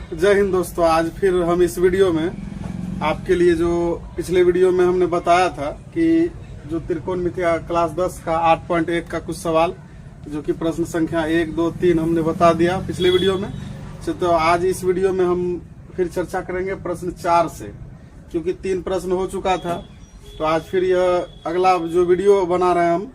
जय हिंद दोस्तों। आज फिर हम इस वीडियो में आपके लिए जो पिछले वीडियो में हमने बताया था कि जो त्रिकोणमितिय क्लास 10 का 8.1 का कुछ सवाल जो कि प्रश्न संख्या 1, 2, 3 हमने बता दिया पिछले वीडियो में। तो आज इस वीडियो में हम फिर चर्चा करेंगे प्रश्न 4 से, क्योंकि 3 प्रश्न हो चुका था। तो आज फिर यह अगला जो वीडियो बना रहे हैं हम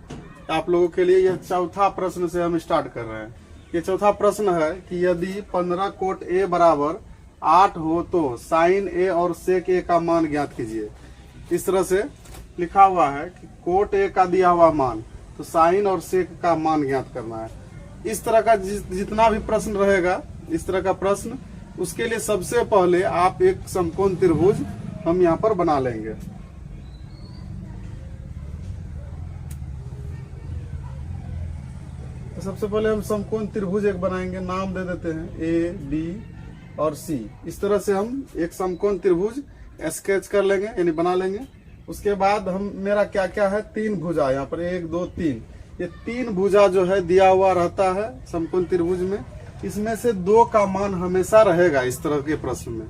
आप लोगों के लिए, यह चौथा प्रश्न से हम स्टार्ट कर रहे हैं। ये चौथा प्रश्न है कि यदि 15 कोट ए बराबर 8 हो तो साइन ए और सेक ए का मान ज्ञात कीजिए। इस तरह से लिखा हुआ है कि कोट ए का दिया हुआ मान तो साइन और सेक का मान ज्ञात करना है। इस तरह का जितना भी प्रश्न रहेगा, इस तरह का प्रश्न, उसके लिए सबसे पहले आप एक समकोण त्रिभुज हम यहाँ पर बना लेंगे। तो सबसे पहले हम समकोण त्रिभुज एक बनाएंगे, नाम दे देते हैं ए, बी और सी। इस तरह से हम एक समकोण त्रिभुज स्केच कर लेंगे, यानी बना लेंगे। उसके बाद हम मेरा क्या क्या है, 3 भुजा यहाँ पर 1, 2, 3। ये 3 भुजा जो है दिया हुआ रहता है समकोण त्रिभुज में। इसमें से 2 का मान हमेशा रहेगा इस तरह के प्रश्न में।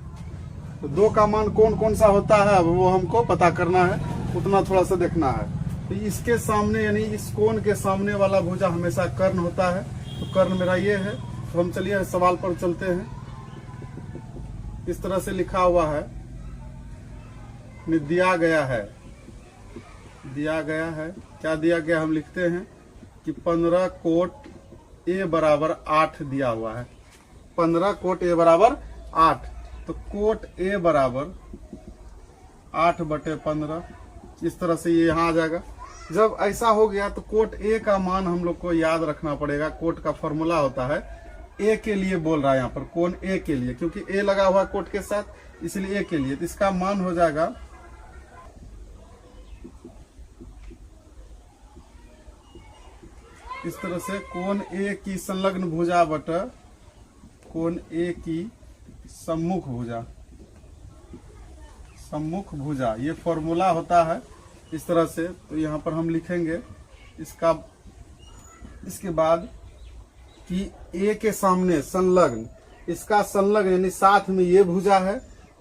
तो 2 का मान कौन कौन सा होता है अब वो हमको पता करना है, उतना थोड़ा सा देखना है। तो इसके सामने यानी इस कोण के सामने वाला भुजा हमेशा कर्ण होता है। तो कर्ण मेरा ये है। तो हम चलिए सवाल पर चलते हैं। इस तरह से लिखा हुआ है, दिया गया है क्या दिया गया, हम लिखते हैं कि 15 कोट ए बराबर 8 दिया हुआ है। 15 कोट ए बराबर 8। तो कोट ए बराबर 8/15। इस तरह से ये यहाँ आ जाएगा। जब ऐसा हो गया तो कोट ए का मान हम लोग को याद रखना पड़ेगा। कोट का फॉर्मूला होता है, ए के लिए बोल रहा है यहाँ पर, कोण ए के लिए, क्योंकि ए लगा हुआ कोट के साथ, इसलिए ए के लिए। तो इसका मान हो जाएगा इस तरह से, कोण ए की संलग्न भुजा बटा कोण ए की सम्मुख भुजा, ये फॉर्मूला होता है इस तरह से। तो यहाँ पर हम लिखेंगे इसके बाद कि ए के सामने संलग्न, इसका संलग्न यानी साथ में ये भुजा है।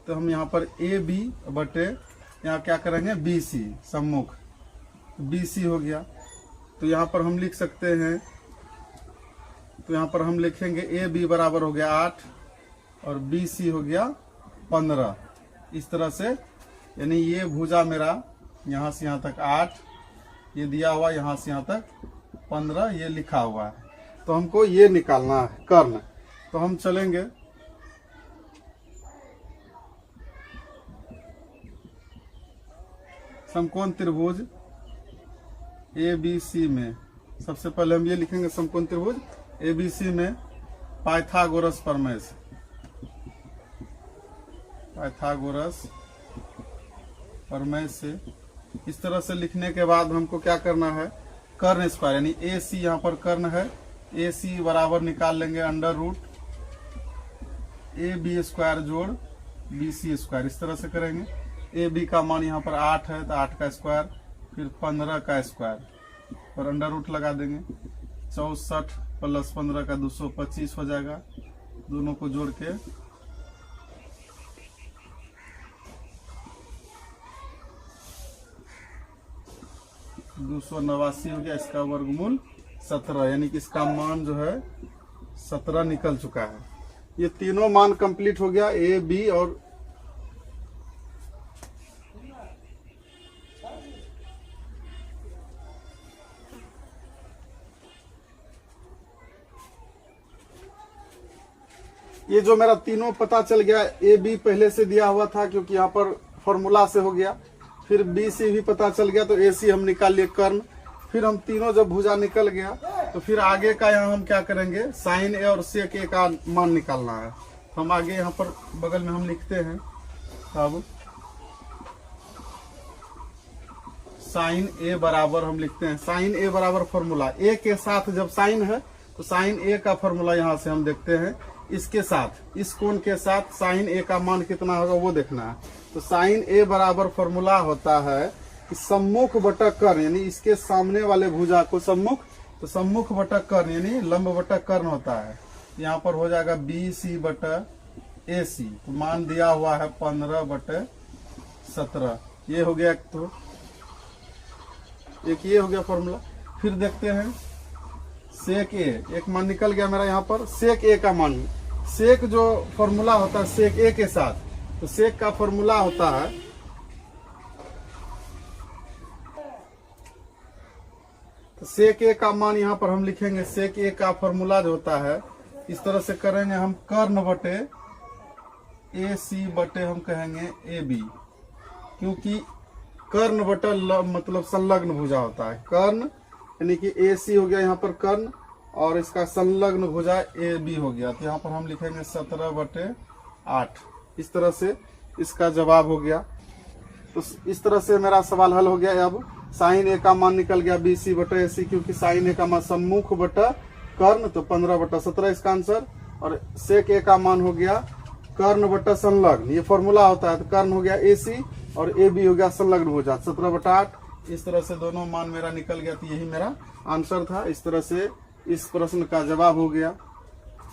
तो हम यहाँ पर ए बी बटे यहाँ क्या करेंगे, बी सी, सम्मुख बी सी हो गया। तो यहाँ पर हम लिख सकते हैं, तो यहाँ पर हम लिखेंगे ए बी बराबर हो गया 8 और बी सी हो गया 15। इस तरह से, यानी ये भुजा मेरा यहाँ से यहाँ तक 8, ये दिया हुआ यहाँ से यहाँ तक 15, ये लिखा हुआ है। तो हमको ये निकालना है कर्ण। तो हम चलेंगे समकोण त्रिभुज ए बी सी में। सबसे पहले हम ये लिखेंगे समकोण त्रिभुज ए बी सी में पाइथागोरस प्रमेय से। इस तरह से लिखने के बाद हमको क्या करना है, कर्ण स्क्वायर, यानी ए सी यहाँ पर कर्ण है, ए सी बराबर निकाल लेंगे under root A B square जोड़ बी सी स्क्वायर। इस तरह से करेंगे। ए बी का मान यहाँ पर 8 है, तो 8 का स्क्वायर, फिर 15 का स्क्वायर और अंडर रूट लगा देंगे। 64 + 15 का 225 हो जाएगा। दोनों को जोड़ के 289 हो गया। इसका वर्गमूल 17, यानी कि इसका मान जो है 17 निकल चुका है। ये तीनों मान कंप्लीट हो गया, ए बी और ये जो मेरा तीनों पता चल गया। ए बी पहले से दिया हुआ था क्योंकि यहाँ पर फॉर्मूला से हो गया। फिर बी सी भी पता चल गया, तो ए सी हम निकाल लिए कर्ण। फिर हम तीनों जब भुजा निकल गया तो फिर आगे का यहाँ हम क्या करेंगे, साइन ए और सेक ए का मान निकालना है। तो हम आगे यहाँ पर बगल में हम लिखते हैं, अब साइन ए बराबर हम लिखते हैं, साइन ए बराबर फॉर्मूला ए के साथ जब साइन है तो साइन ए का फॉर्मूला यहाँ से हम देखते हैं। इसके साथ, इस कोण के साथ साइन ए का मान कितना होगा वो देखना है। तो साइन ए बराबर फॉर्मूला होता है कि सम्मुख बटा कर्ण, यानी इसके सामने वाले भुजा को सम्मुख, तो सम्मुख बटा कर्ण यानी लंब बटा कर्ण होता है। यहाँ पर हो जाएगा बी सी बटा AC, तो मान दिया हुआ है 15/17। ये हो गया, तो एक ये हो गया फॉर्मूला। फिर देखते हैं सेक ए, एक मान निकल गया मेरा यहाँ पर। सेक ए का मान, सेक जो फॉर्मूला होता है सेक ए के साथ, तो सेक का फॉर्मूला होता है, तो सेक ए का मान यहाँ पर हम लिखेंगे। सेक ए का फॉर्मूला जो होता है इस तरह से करेंगे हम, कर्ण बटे AC बटे हम कहेंगे AB, क्योंकि कर्ण बटा मतलब संलग्न भुजा होता है। कर्ण यानी कि AC हो गया यहाँ पर कर्ण, और इसका संलग्न भुजा AB हो गया, तो यहाँ पर हम लिखेंगे 17/8। इस तरह से इसका जवाब हो गया। तो इस तरह से मेरा सवाल हल हो गया। अब साइन ए का मान निकल गया BC बटे AC, क्योंकि साइन ए का मान सम्मुख बटा कर्ण, तो 15/17 इसका आंसर। और सेक ए का मान हो गया कर्ण बटा संलग्न, ये फॉर्मूला होता है, तो कर्ण हो गया AC और AB हो गया संलग्न भुजा 17/8। इस तरह से दोनों मान मेरा निकल गया, तो यही मेरा आंसर था। इस तरह से इस प्रश्न का जवाब हो गया।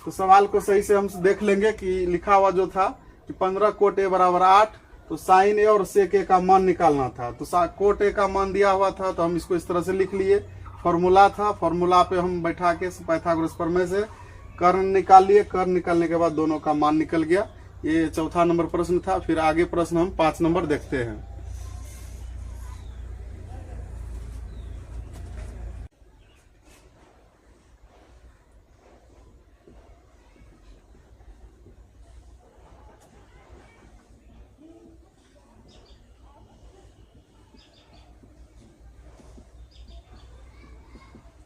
तो सवाल को सही से हम देख लेंगे कि लिखा हुआ जो था कि 15 कोट A बराबर 8, तो साइन ए और सेक ए का मान निकालना था। तो कोट ए का मान दिया हुआ था, तो हम इसको इस तरह से लिख लिए। फॉर्मूला था, फॉर्मूला पे हम बैठा के पाइथागोरस प्रमेय से कर्ण निकाल लिए। कर्ण निकालने के बाद दोनों का मान निकल गया। ये चौथा नंबर प्रश्न था। फिर आगे प्रश्न हम 5 नंबर देखते हैं।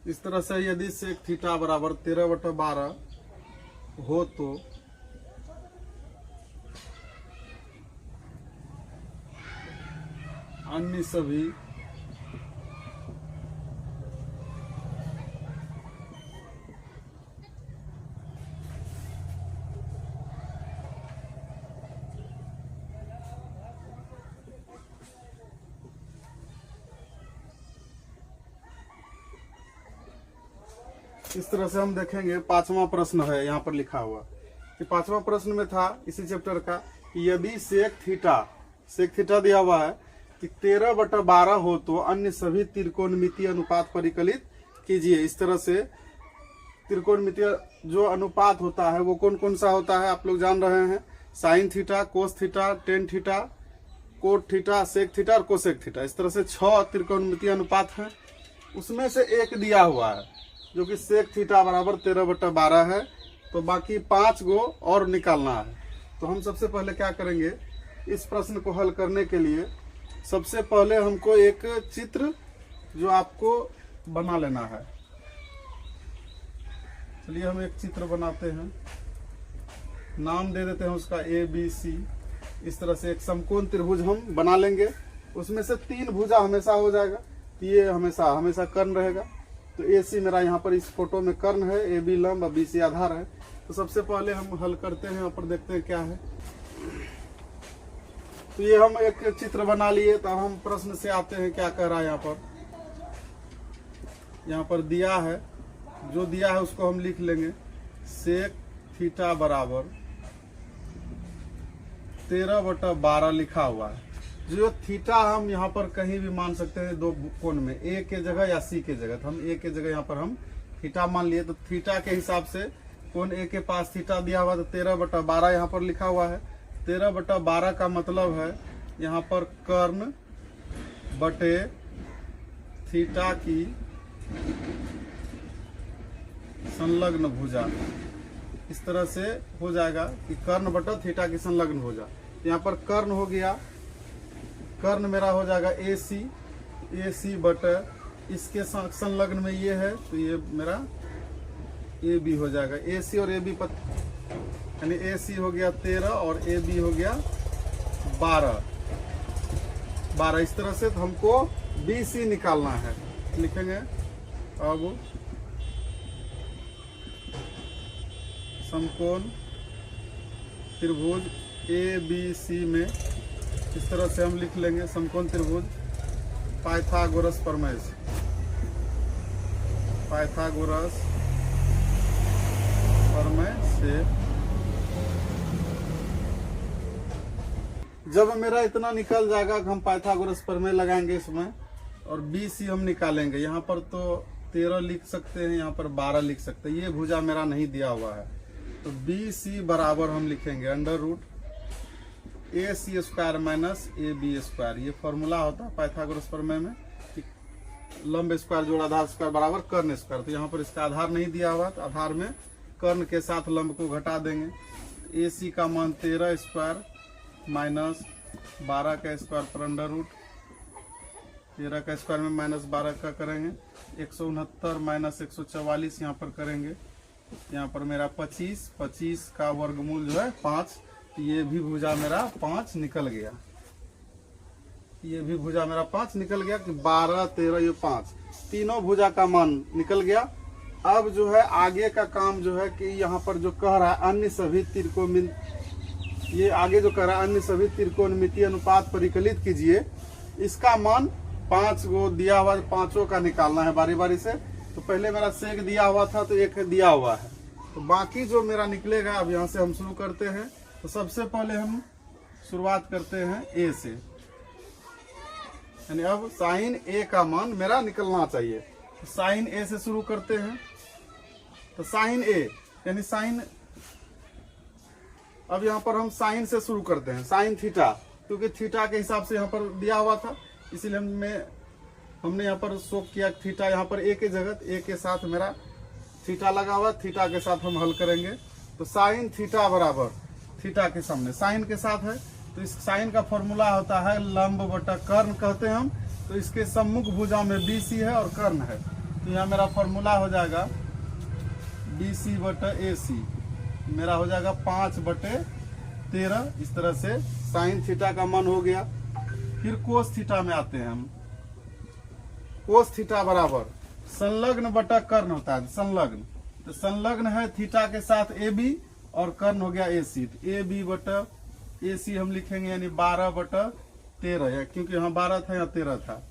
इस तरह से यदि सेक थीटा बराबर 13/12 हो तो अन्य सभी इस तरह से हम देखेंगे। 5वां प्रश्न है यहाँ पर लिखा हुआ कि 5वां प्रश्न में था इसी चैप्टर का कि यदि सेक थीटा दिया हुआ है कि 13/12 हो तो अन्य सभी त्रिकोणमितीय अनुपात परिकलित कीजिए। इस तरह से त्रिकोणमितीय जो अनुपात होता है वो कौन कौन सा होता है आप लोग जान रहे हैं। Sine theta, cos theta, tan theta, cot theta, sec theta और कोसेक थीटा। इस तरह से 6 त्रिकोणमितीय अनुपात हैं। उसमें से एक दिया हुआ है जो कि सेक थीटा बराबर 13/12 है। तो बाकी 5 गो और निकालना है। तो हम सबसे पहले क्या करेंगे, इस प्रश्न को हल करने के लिए सबसे पहले हमको एक चित्र जो आपको बना लेना है। चलिए हम एक चित्र बनाते हैं, नाम दे देते हैं उसका ABC। इस तरह से एक समकोण त्रिभुज हम बना लेंगे। उसमें से 3 भुजा हमेशा हो जाएगा, तो ये हमेशा कर्ण रहेगा। तो AC मेरा यहाँ पर इस फोटो में कर्ण है, AB लंब और BC आधार है। तो सबसे पहले हम हल करते हैं, यहाँ पर देखते हैं क्या है। तो ये हम एक चित्र बना लिए। तो हम प्रश्न से आते हैं क्या कह रहा है यहाँ पर दिया है, जो दिया है उसको हम लिख लेंगे। सेक थीटा बराबर 13/12 लिखा हुआ है। जो थीटा हम यहाँ पर कहीं भी मान सकते हैं, 2 कोण में, A के जगह या C के जगह। तो हम A के जगह यहाँ पर हम थीटा मान लिए। तो थीटा के हिसाब से कोण A के पास थीटा दिया हुआ, तो 13/12 यहाँ पर लिखा हुआ है। 13/12 का मतलब है यहाँ पर कर्ण बटे थीटा की संलग्न भुजा। इस तरह से हो जाएगा कि कर्ण बटा थीटा की संलग्न भुजा। यहाँ पर कर्ण हो गया, कर्ण मेरा हो जाएगा AC बटे इसके संलग्न में ये है, तो ये मेरा AB हो जाएगा। AC और AB यानी AC हो गया 13 और AB हो गया 12। इस तरह से हमको BC निकालना है। लिखेंगे अब समकोण त्रिभुज ABC में इस तरह से हम लिख लेंगे समकोण त्रिभुज पाइथागोरस प्रमेय से। जब मेरा इतना निकल जाएगा हम पाइथागोरस प्रमेय लगाएंगे इसमें और BC हम निकालेंगे। यहाँ पर तो 13 लिख सकते हैं, यहाँ पर 12 लिख सकते हैं। ये भुजा मेरा नहीं दिया हुआ है, तो BC बराबर हम लिखेंगे under root AC square minus AB square. ये फॉर्मूला होता है पाइथागोरस प्रमेय में कि लंब स्क्वायर जोड़ आधार स्क्वायर बराबर कर्ण स्क्वायर। तो यहाँ पर इसका आधार नहीं दिया हुआ, तो आधार में कर्ण के साथ लंब को घटा देंगे। AC का मान 13 स्क्वायर माइनस 12 का स्क्वायर पर अंडर रूट 13 का स्क्वायर में माइनस 12 का करेंगे 169 माइनस 144 यहाँ पर करेंगे। यहाँ पर मेरा 25 का वर्गमूल जो है 5। ये भी भुजा मेरा 5 निकल गया। ये भी भुजा मेरा 5 निकल गया कि 12, 13 ये 5 तीनों भुजा का मान निकल गया। अब जो है आगे का काम जो है कि यहाँ पर जो कह रहा है अन्य सभी त्रिकोणमिति, ये आगे जो कह रहा है अन्य सभी त्रिकोणमितीय अनुपात परिकलित कीजिए। इसका मान 5 को दिया हुआ, पांचों का निकालना है बारी बारी से। तो पहले मेरा सेक दिया हुआ था तो एक दिया हुआ है, तो बाकी जो मेरा निकलेगा अब यहाँ से हम शुरू करते हैं। तो सबसे पहले हम शुरुआत करते हैं A से, यानी अब साइन A का मान मेरा निकलना चाहिए। तो साइन A से शुरू करते हैं। तो साइन A यानी साइन, अब यहाँ पर हम साइन से शुरू करते हैं, साइन थीटा, क्योंकि थीटा के हिसाब से यहाँ पर दिया हुआ था, इसीलिए हमने यहाँ पर शो किया थीटा यहाँ पर A के जगह, A के साथ मेरा थीटा लगा हुआ, थीटा के साथ हम हल करेंगे। तो साइन थीटा बराबर थीटा के सामने साइन के साथ है, तो इस साइन का फॉर्मूला होता है लंब बटा कर्ण कहते हैं हम। तो इसके सम्मुख भुजा में BC है और कर्ण है, तो यहाँ मेरा फॉर्मूला हो जाएगा BC बटा AC, मेरा हो जाएगा 5/13। इस तरह से साइन थीटा का मान हो गया। फिर कोस थीटा में आते हैं हम। कोस थीटा बराबर संलग्न बटा कर्ण होता है, संलग्न। तो संलग्न है थीटा के साथ AB और कर्ण हो गया AC। तो AB बटा AC हम लिखेंगे यानी 12/13 है, क्योंकि यहाँ 12 था यहाँ 13 था।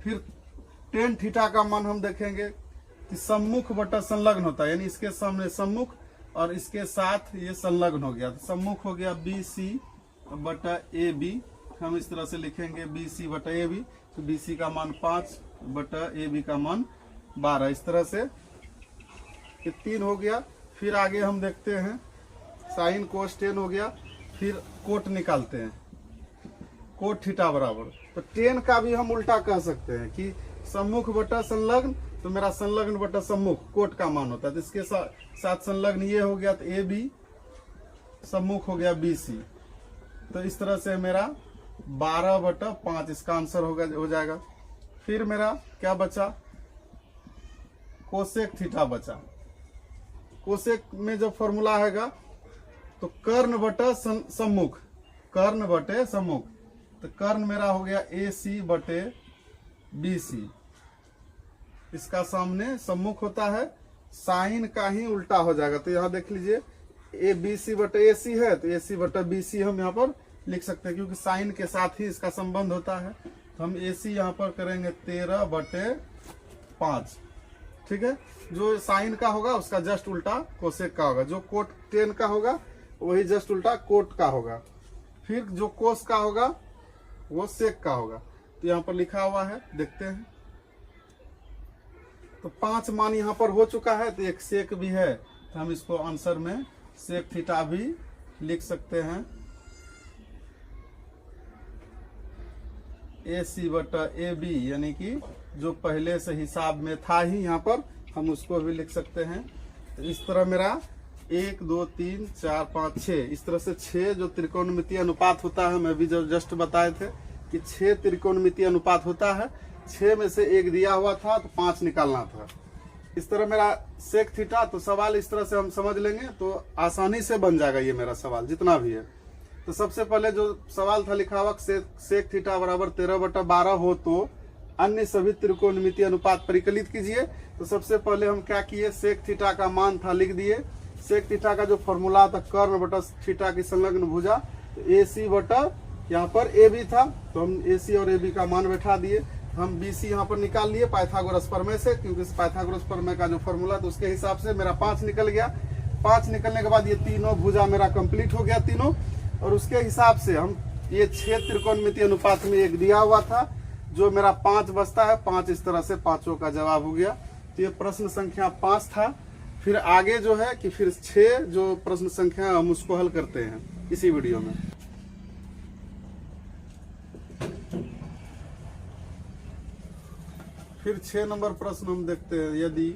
फिर टेन थीटा का मान हम देखेंगे कि सम्मुख बटा संलग्न होता है, यानी इसके सामने सम्मुख और इसके साथ ये संलग्न हो गया। तो सम्मुख हो गया BC बटा AB, हम इस तरह से लिखेंगे BC बटा AB। तो BC का मान 5 बटा AB का मान 12। इस तरह से ये 3 हो गया। फिर आगे हम देखते हैं साइन कोस टेन हो गया। फिर कोट निकालते हैं, कोट थीटा बराबर। तो टेन का भी हम उल्टा कह सकते हैं कि सम्मुख बटा संलग्न, तो मेरा संलग्न बटा सम्मुख कोट का मान होता है। तो इसके साथ संलग्न ये हो गया, तो AB सम्मुख हो गया BC। तो इस तरह से मेरा 12/5 इसका आंसर हो जाएगा। फिर मेरा क्या बचा, कोसेक थीटा बचा। कोसेक में जो फॉर्मूला हैगा तो कर्ण बटा सम्मुख, कर्ण बटे सम्मुख। तो कर्ण मेरा हो गया AC बटे BC, इसका सामने सम्मुख होता है, साइन का ही उल्टा हो जाएगा। तो यहाँ देख लीजिए ABC बटे AC है, तो AC बटे BC हम यहाँ पर लिख सकते हैं, क्योंकि साइन के साथ ही इसका संबंध होता है। तो हम AC यहाँ पर करेंगे 13/5, ठीक है। जो साइन का होगा उसका जस्ट उल्टा कोसेक का होगा, जो कोट टेन का होगा वही जस्ट उल्टा कोट का होगा। फिर जो कोस का होगा वो सेक का होगा। तो यहाँ पर लिखा हुआ है, देखते हैं। तो 5 मान यहाँ पर हो चुका है, तो एक सेक भी है, तो हम इसको आंसर में सेक थीटा भी लिख सकते हैं। AC बटा AB, यानी कि जो पहले से हिसाब में था ही यहाँ पर, हम उसको भी लिख सकते हैं। तो इस तरह मेरा 1 2 3 4 5 6, इस तरह से 6 जो त्रिकोणमितीय अनुपात होता है, मैं भी जो जस्ट बताए थे कि 6 त्रिकोणमितीय अनुपात होता है। 6 में से 1 दिया हुआ था तो 5 निकालना था। इस तरह मेरा सेक थीटा, तो सवाल इस तरह से हम समझ लेंगे तो आसानी से बन जाएगा ये मेरा सवाल जितना भी है। तो सबसे पहले जो सवाल था लिखा हुआ सेक थीटा बराबर 13/12 हो तो अन्य सभी त्रिकोणमितीय अनुपात परिकलित कीजिए। तो सबसे पहले हम क्या किए, सेक थीटा का मान था लिख दिए। सेक थीटा का जो फॉर्मूला था कर्ण बटा थीटा की संलग्न भुजा, तो AC बटा यहाँ पर AB था, तो हम AC और AB का मान बैठा दिए। हम BC यहाँ पर निकाल लिए पाइथागोरस प्रमेय से, क्योंकि इस पाइथागोरस प्रमेय का जो फॉर्मूला था उसके हिसाब से मेरा 5 निकल गया। 5 निकलने के बाद ये तीनों भुजा मेरा कंप्लीट हो गया तीनों। और उसके हिसाब से हम ये 6 त्रिकोणमितीय अनुपात में एक दिया हुआ था, जो मेरा 5 बचता है, 5 इस तरह से पांचों का जवाब हो गया। तो ये प्रश्न संख्या 5 था। फिर आगे जो है कि फिर 6 जो प्रश्न संख्या हम उसको हल करते हैं इसी वीडियो में। फिर 6 नंबर प्रश्न हम देखते हैं। यदि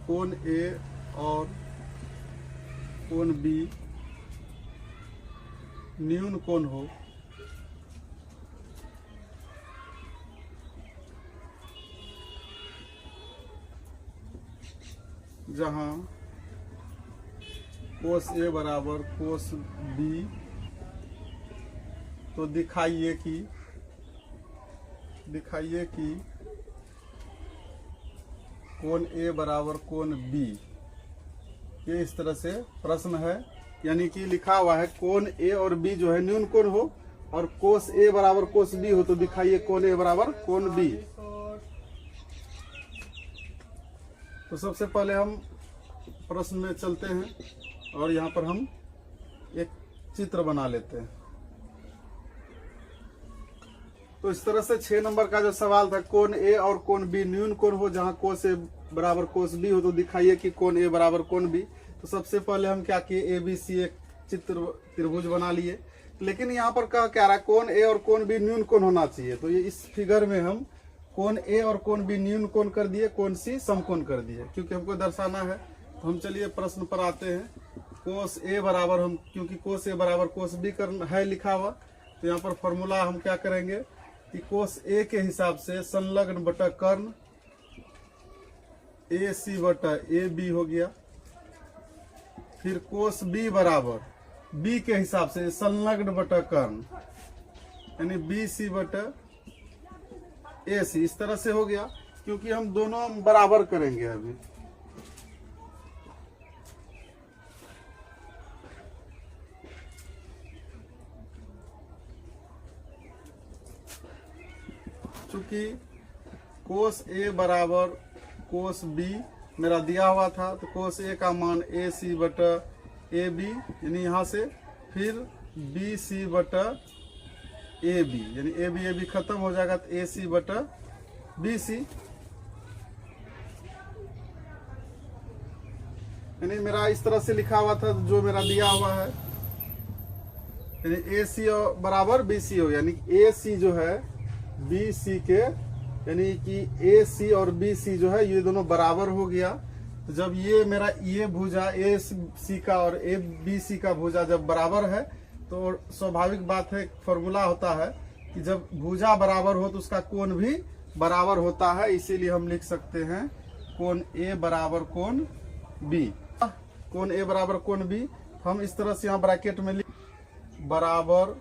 कोण ए और कोण बी न्यून कोण हो, जहां कोस ए बराबर कोस बी, तो दिखाइए कि कोण ए बराबर कोण बी। ये इस तरह से प्रश्न है, यानी कि लिखा हुआ है कोण ए और बी जो है न्यून कोण हो और कोस ए बराबर कोस बी हो, तो दिखाइए कोण ए बराबर कोण बी। तो सबसे पहले हम प्रश्न में चलते हैं और यहाँ पर हम एक चित्र बना लेते हैं। तो इस तरह से 6 नंबर का जो सवाल था, कोण ए और कोण बी न्यून कोण हो जहां कोस ए बराबर कोस बी हो, तो दिखाइए कि कोण ए बराबर कोण बी। तो सबसे पहले हम क्या किए, ए बी सी एक चित्र त्रिभुज बना लिए। लेकिन यहाँ पर क्या रहा, कोण ए और कोण बी न्यून कोण होना चाहिए। तो ये इस फिगर में हम कोण ए और कोण बी न्यून कोण कर दिए, कोण सी समकोण कर दिए, क्योंकि हमको दर्शाना है। तो हम चलिए प्रश्न पर आते हैं। कोस ए बराबर हम, क्योंकि कोस ए बराबर कोस बी है लिखा हुआ, तो यहाँ पर फॉर्मूला हम क्या करेंगे कि कोस ए के हिसाब से संलग्न बटा कर्ण ए सी बटा ए बी हो गया। फिर कोस बी बराबर बी के हिसाब से संलग्न बटा कर्ण यानी बी सी बटा ए सी, इस तरह से हो गया, क्योंकि हम दोनों बराबर करेंगे अभी। चूंकि कोस ए बराबर कोस बी मेरा दिया हुआ था, तो कोस ए का मान ए सी बटा ए बी, यानी यहाँ से फिर बी सी बटा ए बी, यानी ए बी खत्म हो जाएगा, तो ए सी बटा बी सी। यानी मेरा इस तरह से लिखा हुआ था, जो मेरा दिया हुआ है, यानी ए सी बराबर बी सी हो, यानी ए सी जो है बी सी के, यानी कि ए सी और बी सी जो है ये दोनों बराबर हो गया। तो जब ये मेरा ये भुजा ए सी का और ए बी सी का भुजा जब बराबर है, तो स्वाभाविक बात है, फॉर्मूला होता है कि जब भुजा बराबर हो तो उसका कोण भी बराबर होता है। इसीलिए हम लिख सकते हैं कोण ए बराबर कोण बी। कोण ए बराबर कोण बी हम इस तरह से यहाँ ब्रैकेट में लिख, बराबर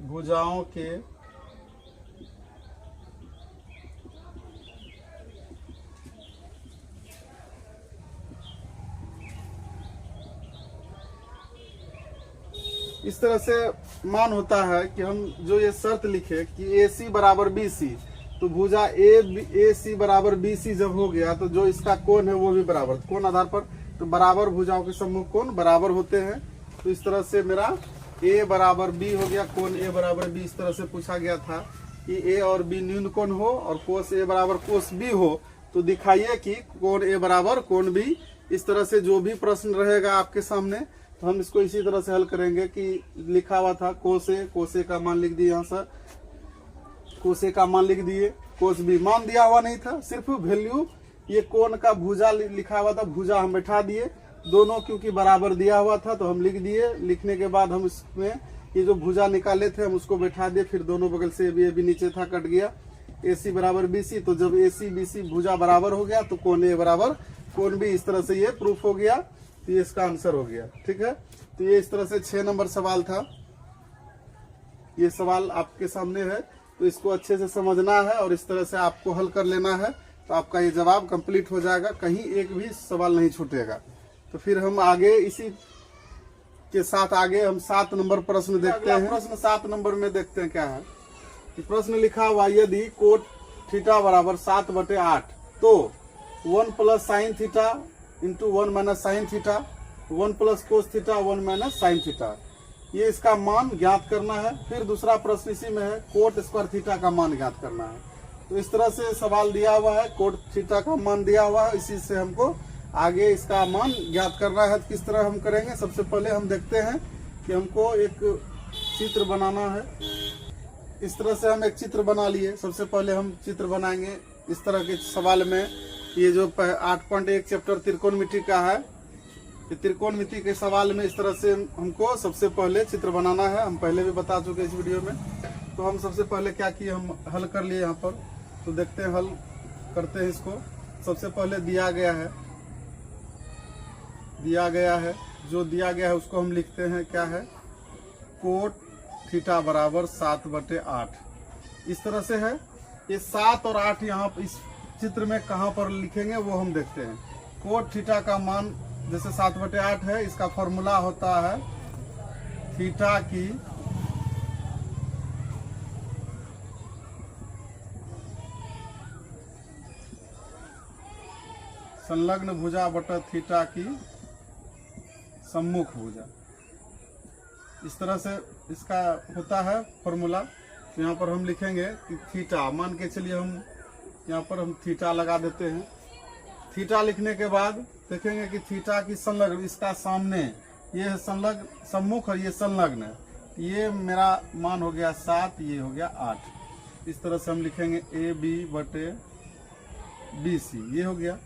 भुजाओं के इस तरह से मान होता है कि हम जो ये शर्त लिखे कि ए सी बराबर बी सी, तो भुजा ए सी बराबर बी सी जब हो गया, तो जो इसका कोण है वो भी बराबर, कोण आधार पर तो बराबर भुजाओं के सम्मुख कोण बराबर होते हैं। तो इस तरह से मेरा ए बराबर बी हो गया, कोण ए बराबर बी। इस तरह से पूछा गया था कि ए और बी न्यून कोण हो और कोस ए बराबर कोस बी हो, तो दिखाइए कि कोण ए बराबर कोण बी। इस तरह से जो भी प्रश्न रहेगा आपके सामने, तो हम इसको इसी तरह से हल करेंगे कि लिखा हुआ था कोस ए का मान लिख दिए, यहाँ से कोस ए का मान लिख दिए, कोस बी मान दिया हुआ नहीं था, सिर्फ वैल्यू ये कोण का भुजा लिखा हुआ था, भुजा हम बैठा दिए, दोनों क्योंकि बराबर दिया हुआ था तो हम लिख दिए। लिखने के बाद हम इसमें ये जो भुजा निकाले थे हम उसको बैठा दिए, फिर दोनों बगल से ए बी नीचे था, कट गया, ए सी बराबर बी सी। तो जब ए सी बी सी भुजा बराबर हो गया तो कोण ए बराबर कोण बी, इस तरह से ये प्रूफ हो गया, तो ये इसका आंसर हो गया। ठीक है, तो ये इस तरह से 6 नंबर सवाल था। ये सवाल आपके सामने है, तो इसको अच्छे से समझना है और इस तरह से आपको हल कर लेना है, तो आपका ये जवाब कंप्लीट हो जाएगा, कहीं एक भी सवाल नहीं छूटेगा। तो फिर हम आगे इसी के साथ आगे हम 7 नंबर प्रश्न देखते हैं। प्रश्न 7 नंबर में देखते हैं क्या है। प्रश्न लिखा हुआ, यदि कोट थीटा बराबर 7/8, तो 1 plus sine theta into 1 minus sine theta, 1 plus cos theta 1 minus sine theta, ये इसका मान ज्ञात करना है। फिर दूसरा प्रश्न इसी में है, कोट स्क्वायर थीटा का मान ज्ञात करना है। तो इस तरह से सवाल दिया हुआ है, कोट थीटा का मान दिया हुआ है, इसी से हमको आगे इसका मान ज्ञात करना है। किस तरह हम करेंगे, सबसे पहले हम देखते हैं कि हमको एक चित्र बनाना है। इस तरह से हम एक चित्र बना लिए। सबसे पहले हम चित्र बनाएंगे इस तरह के सवाल में। ये जो 8.1 चैप्टर त्रिकोणमिति का है, ये त्रिकोणमिति के सवाल में इस तरह से हमको सबसे पहले चित्र बनाना है। हम पहले भी बता चुके इस वीडियो में। तो हम सबसे पहले क्या किए, हम हल कर लिए यहाँ पर। तो देखते हैं, हल करते हैं इसको। सबसे पहले दिया गया है, जो दिया गया है उसको हम लिखते हैं, क्या है, कोट थीटा बराबर 7/8। इस तरह से है। ये 7 और 8 यहाँ इस चित्र में कहाँ पर लिखेंगे वो हम देखते हैं। कोट थीटा का मान जैसे 7/8 है, इसका फॉर्मूला होता है थीटा की संलग्न भुजा बटा थीटा की सम्मुख भुजा। इस तरह से इसका होता है फॉर्मूला। तो यहाँ पर हम लिखेंगे कि थीटा, मान के चलिए हम यहाँ पर हम थीटा लगा देते हैं। थीटा लिखने के बाद देखेंगे कि थीटा की संलग्न, इसका सामने ये है संलग्न, सम्मुख और ये संलग्न है। ये मेरा मान हो गया 7, ये हो गया 8। इस तरह से हम लिखेंगे AB बटे BC, ये हो गया।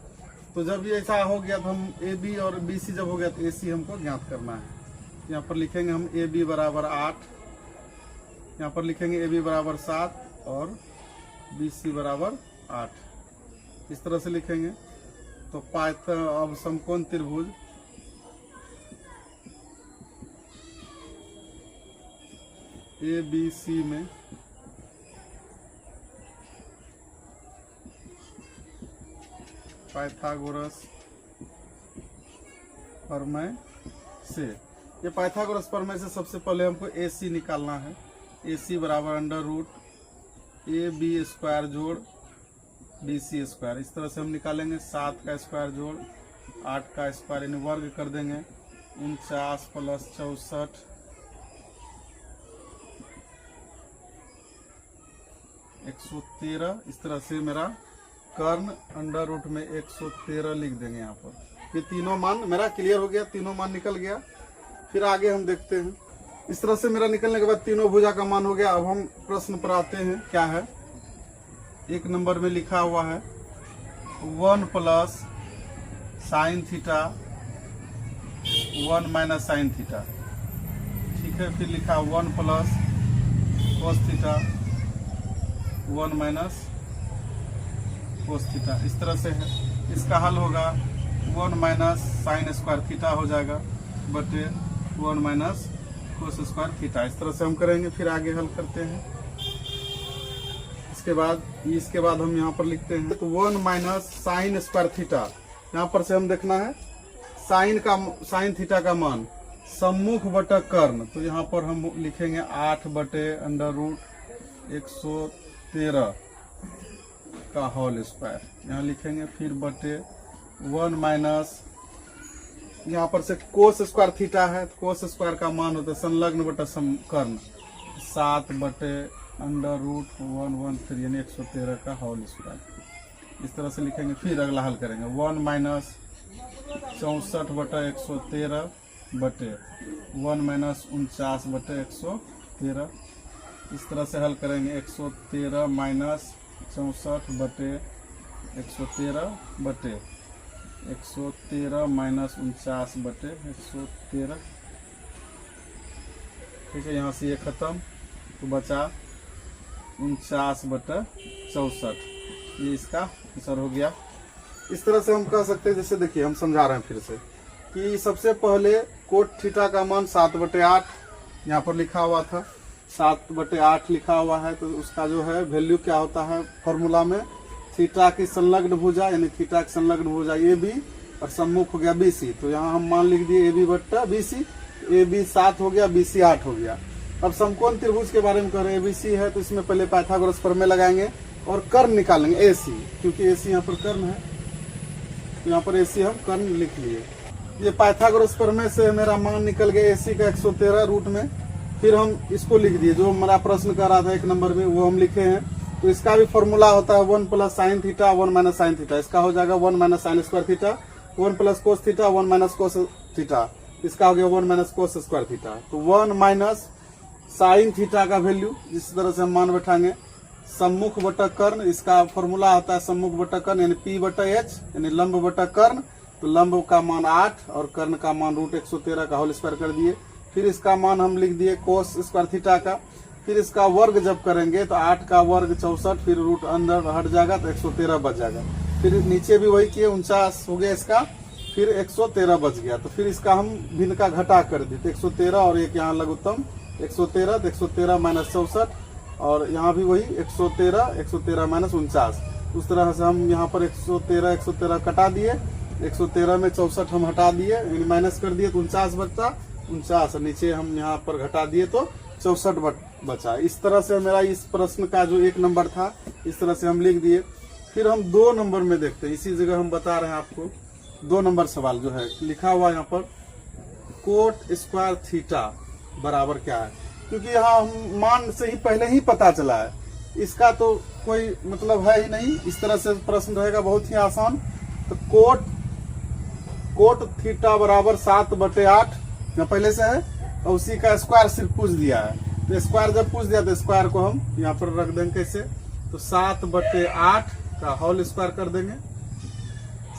तो जब ये ऐसा हो गया तो हम AB और BC जब हो गया तो AC हमको ज्ञात करना है। यहाँ पर लिखेंगे हम AB बराबर 8, यहाँ पर लिखेंगे AB बराबर 7 और BC बराबर 8। इस तरह से लिखेंगे। तो अब समकोण त्रिभुज ABC में पाइथागोरस प्रमेय से, ये पाइथागोरस प्रमेय से सबसे पहले हमको AC निकालना है। AC बराबर √ AB स्क्वायर जोड़ BC स्क्वायर। इस तरह से हम निकालेंगे। 7 का स्क्वायर जोड़ 8 का स्क्वायर, यानी वर्ग कर देंगे। 49 प्लस 64 113। इस तरह से मेरा कर्ण √ में 113 लिख देंगे यहाँ पर। ये तीनों मान मेरा क्लियर हो गया, तीनों मान निकल गया। फिर आगे हम देखते हैं। इस तरह से मेरा निकलने के बाद तीनों भुजा का मान हो गया। अब हम प्रश्न पर आते हैं, क्या है, 1 नंबर में लिखा हुआ है 1 plus sine theta 1 minus sine theta. ठीक है। फिर लिखा 1 plus cos theta 1 minus cos theta. इस तरह से है। इसका हल होगा 1 माइनस साइन स्क्वायर थीटा हो जाएगा बटे 1 माइनस कोस स्क्वायर थीटा। इस तरह से हम करेंगे। फिर आगे हल करते हैं। इसके बाद हम यहाँ पर लिखते हैं तो 1 माइनस साइन स्क्वायर थीटा। यहाँ पर से हम देखना है साइन थीटा का मान सम्मुख बटा कर्ण। तो यहाँ पर हम लिखेंगे 8 बटे √113 का होल स्क्वायर, यहाँ लिखेंगे। फिर बटे 1 माइनस, यहाँ पर से कोस स्क्वायर थीटा है, तो कोस स्क्वायर का मान होता है संलग्न बटा कर्ण 7 बटे √113 यानी 113 का होल स्क्वायर। इस तरह से लिखेंगे। फिर अगला हल करेंगे 1 माइनस 64 बटा 113 बटे 1 माइनस 49 बटे 113। इस तरह से हल करेंगे। 113 माइनस 64 बटे 113 बटे 113 माइनस 49 बटे 113। ठीक है। यहाँ से ये खत्म, तो बचा 49 बटा 64। ये इसका आंसर हो गया। इस तरह से हम कह सकते हैं, जैसे देखिए हम समझा रहे हैं फिर से, कि सबसे पहले कोट थीटा का मान 7/8 यहाँ पर लिखा हुआ था, 7/8 लिखा हुआ है। तो उसका जो है वैल्यू क्या होता है फॉर्मूला में, थीटा की संलग्न भुजा, यानी थीटा की संलग्न भुजा AB और सम्मुख हो गया BC। तो यहाँ हम मान लिख दिए AB बट्टा BC। AB 7 हो गया, BC 8 हो गया। अब समकोण त्रिभुज के बारे में कह रहे हैं। ABC है तो इसमें पहले पाइथागोरस प्रमेय लगाएंगे और कर्ण निकालेंगे AC, क्योंकि AC यहाँ पर कर्ण है। यहाँ पर AC हम कर्ण लिख लिए। ये पाइथागोरस प्रमेय से मेरा मान निकल गया AC का 113 रूट में। फिर हम इसको लिख दिए, जो हमारा प्रश्न कर रहा था 1 नंबर में, वो हम लिखे हैं। तो इसका भी फॉर्मूला होता है 1 + sin थीटा 1 - sin थीटा। इसका हो जाएगा 1 - sin square theta, 1 + cos theta 1 - cos theta. इसका हो गया 1 - cos स्क्वायर थीटा। तो 1 - sin थीटा का वैल्यू जिस तरह से हम मान बैठाएंगे, सम्मुख बटा कर्ण, इसका फॉर्मूला होता है सम्मुख बटा कर्ण यानी P/H यानी लंब बटा कर्ण। तो लंब का मान 8 और कर्ण का मान √113 का होल स्क्वायर कर दिए। फिर इसका मान हम लिख दिए कोस स्क्वायर थीटा का। फिर इसका वर्ग जब करेंगे तो 8 का वर्ग 64, फिर रूट अंदर हट जाएगा तो 113 बच जाएगा। फिर नीचे भी वही किए, 49 हो गया इसका, फिर 113 बच गया। तो फिर इसका हम भिन्न का घटा कर दिए, तो 113 और एक यहाँ लघुत्तम 113, तो 113 - 64 और यहाँ भी वही 113, 113 - 49। उस तरह से हम यहाँ पर 113 कटा दिए, 113 में 64 हम हटा दिए, माइनस कर दिए तो 49 बचा, 49 नीचे हम यहाँ पर घटा दिए तो 64 बचा। इस तरह से मेरा इस प्रश्न का जो 1 नंबर था, इस तरह से हम लिख दिए। फिर हम 2 नंबर में देखते हैं, इसी जगह हम बता रहे हैं आपको 2 नंबर सवाल जो है लिखा हुआ यहाँ पर कोट स्क्वायर थीटा बराबर क्या है। क्योंकि यहाँ हम मान से ही पहले ही पता चला है, इसका तो कोई मतलब है ही नहीं। इस तरह से प्रश्न रहेगा बहुत ही आसान। तो कोट थीटा बराबर 7/8 यहाँ पहले से है, और उसी का स्क्वायर सिर्फ पूछ दिया है। तो स्क्वायर जब पूछ दिया तो स्क्वायर को हम यहाँ पर रख देंगे कैसे, तो 7/8 का होल स्क्वायर कर देंगे,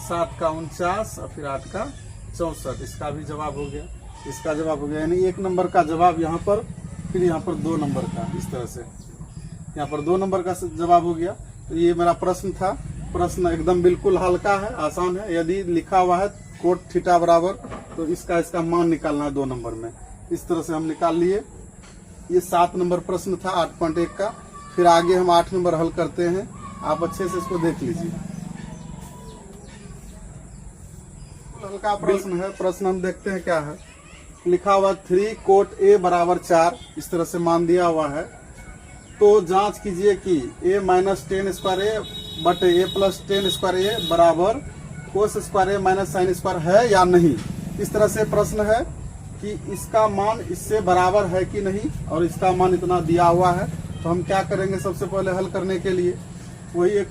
7 का 49 और फिर 8 का 64। इसका भी जवाब हो गया, इसका जवाब हो गया। यानी 1 नंबर का जवाब यहाँ पर, फिर यहाँ पर 2 नंबर का, इस तरह से यहाँ पर 2 नंबर का जवाब हो गया। तो ये मेरा प्रश्न था। प्रश्न एकदम बिल्कुल हल्का है, आसान है। यदि लिखा हुआ है कोट थीटा बराबर, तो इसका मान निकालना है 2 नंबर में। इस तरह से हम निकाल लिए। ये 7 नंबर प्रश्न था 8.1 का। फिर आगे हम 8 नंबर हल करते हैं, आप अच्छे से इसको देख लीजिए। हल्का प्रश्न है। प्रश्न हम देखते हैं क्या है। लिखा हुआ 3 कोट A बराबर 4, इस तरह से मान दिया हुआ है। तो जांच कीजिए कि A - 10 स्क्वायर A बटे A + 10 स्क्वायर A बराबर cos square A - sin square है या नहीं। इस तरह से प्रश्न है कि इसका मान इससे बराबर है कि नहीं, और इसका मान इतना दिया हुआ है। तो हम क्या करेंगे, सबसे पहले हल करने के लिए वही एक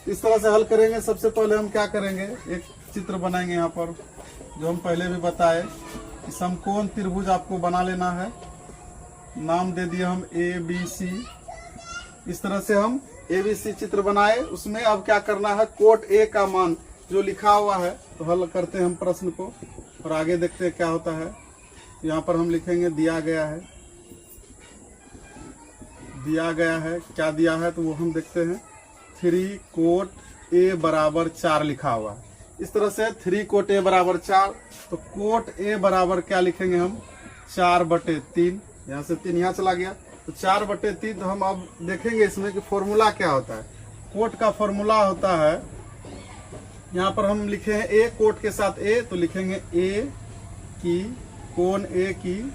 इस तरह से हल करेंगे। सबसे पहले हम क्या करेंगे, एक चित्र बनाएंगे यहाँ पर, जो हम पहले भी बताए कि समकोण त्रिभुज आपको बना लेना है। नाम दे दिए हम ABC। इस तरह से हम ABC चित्र बनाए। उसमें अब क्या करना है, कोट A का मान जो लिखा हुआ है, तो हल करते हैं हम प्रश्न को और आगे देखते हैं क्या होता है। यहाँ पर हम लिखेंगे दिया गया है, क्या दिया है, तो वो हम देखते हैं। 3 कोट A बराबर 4 लिखा हुआ है। इस तरह से 3 कोट A बराबर 4, तो कोट A बराबर क्या लिखेंगे हम, 4/3। यहाँ से 3 यहाँ चला गया, तो 4/3। तो हम अब देखेंगे इसमें कि फॉर्मूला क्या होता है। कोट का फॉर्मूला होता है, यहाँ पर हम लिखे हैं A कोट के साथ A, तो लिखेंगे A की कोण A की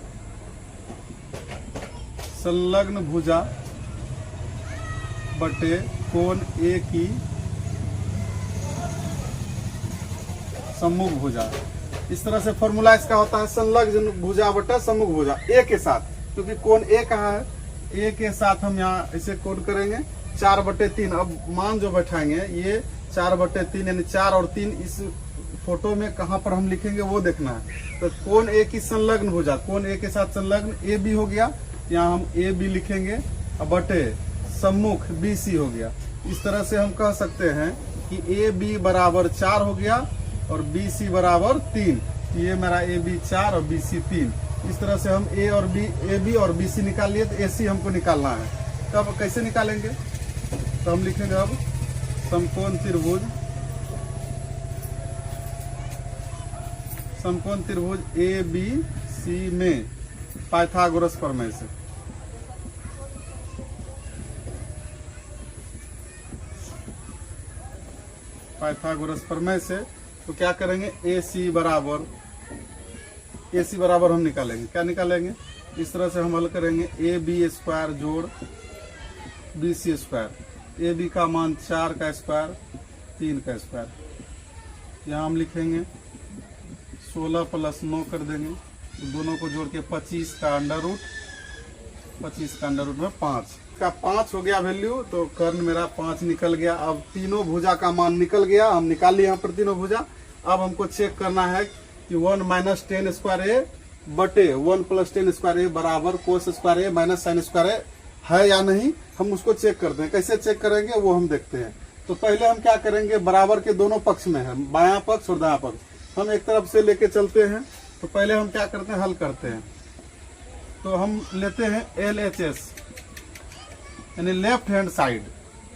संलग्न भुजा बटे कोण A की सम्मुख भुजा। इस तरह से फॉर्मूला इसका होता है संलग्न भुजा बटा सम्मुख भुजा A के साथ, क्योंकि कोण A कहाँ है, A के साथ हम यहाँ इसे कोण करेंगे 4/3। अब मान जो बैठाएंगे ये 4/3 यानी 4 और 3 इस फोटो में कहाँ पर हम लिखेंगे वो देखना है। तो कोण A की संलग्न भुजा, कोण A के साथ संलग्न AB हो गया, यहाँ हम AB लिखेंगे, बटे सम्मुख BC हो गया। इस तरह से हम कह सकते हैं कि AB बराबर 4 हो गया और BC बराबर 3। ये मेरा AB 4 और BC 3। इस तरह से हम AB और BC निकाल लिए। तो AC हमको निकालना है, तब कैसे निकालेंगे, तो हम लिखेंगे अब समकोण त्रिभुज ABC में पाइथागोरस प्रमेय से। पाइथागोरस प्रमेय से तो क्या करेंगे, AC बराबर हम निकालेंगे। क्या निकालेंगे, इस तरह से हम हल करेंगे AB² जोड़ BC²। AB का मान 4 का स्क्वायर 3 का स्क्वायर, यहाँ हम लिखेंगे 16 प्लस 9 कर देंगे, तो दोनों को जोड़ के 25 का अंडर रूट, 25 का अंडर रूट में 5 का 5 हो गया वैल्यू। तो कर्ण मेरा 5 निकल गया। अब तीनों भुजा का मान निकल गया, हम निकाल लिए यहाँ पर तीनों भुजा। अब हमको चेक करना है कि 1 माइनस 10 स्क्वायर ए बटे 1 प्लस 10 स्क्वायर ए बराबर कोस स्क्वायर ए माइनस साइन स्क्वायर ए है या नहीं, हम उसको चेक करते हैं। कैसे चेक करेंगे वो हम देखते हैं। तो पहले हम क्या करेंगे, बराबर के दोनों पक्ष में है, बायां पक्ष और दायां पक्ष, हम एक तरफ से लेके चलते हैं। तो पहले हम क्या करते हैं, हल करते हैं। तो हम लेते हैं LHS यानी लेफ्ट हैंड साइड,